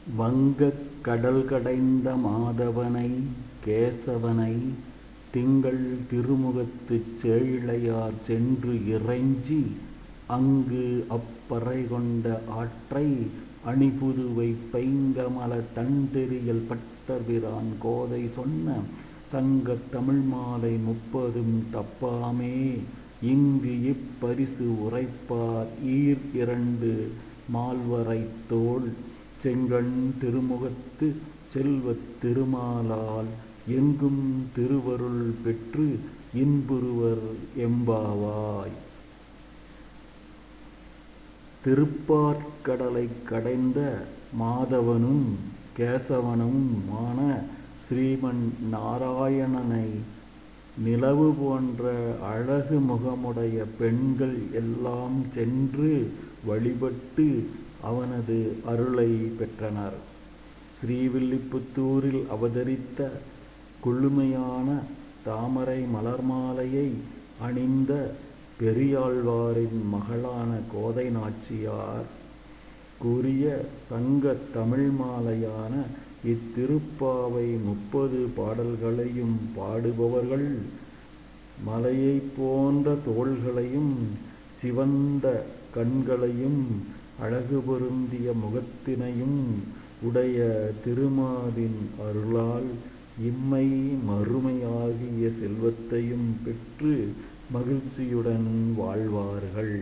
வங்கக் கடல் கடைந்த மாதவனை கேசவனை திங்கள் திருமுகத்துச் சேயிழையார் சென்று இறைஞ்சி அங்கு அப்பறைகொண்ட ஆற்றை அணிபுதுவை பைங்கமல தண்தெறியல் பட்டபிரான் கோதை சொன்ன சங்கத் தமிழ்மாலை 30ம் தப்பாமே. இங்கு இப்பரிசு உரைப்பார் ஈர் 2 மால்வரைத் தோள் செங்கண் திருமுகத்து செல்வத் திருமாலால் எங்கும் திருவருள் பெற்று இன்புறுவர் எம்பாவாய். திருப்பாற்கடலைக் கடைந்த மாதவனும் கேசவனுமான ஸ்ரீமன் நாராயணனை நிலவு போன்ற அழகு முகமுடைய பெண்கள் எல்லாம் சென்று வழிபட்டு அவனது அருளை பெற்றனர். ஸ்ரீவில்லிபுத்தூரில் அவதரித்த குளுமையான தாமரை மலர்மாலையை அணிந்த பெரியாழ்வாரின் மகளான கோதை நாச்சியார் கூறிய சங்கத் தமிழ் மாலையான இத்திருப்பாவை 30 பாடல்களையும் பாடுபவர்கள் மலையைப் போன்ற தோள்களையும் சிவந்த கண்களையும் அழகு பொருந்திய முகத்தினையும் உடைய திருமாலின் அருளால் இம்மை மறுமையாகிய செல்வத்தையும் பெற்று மகிழ்ச்சியுடன் வாழ்வார்கள்.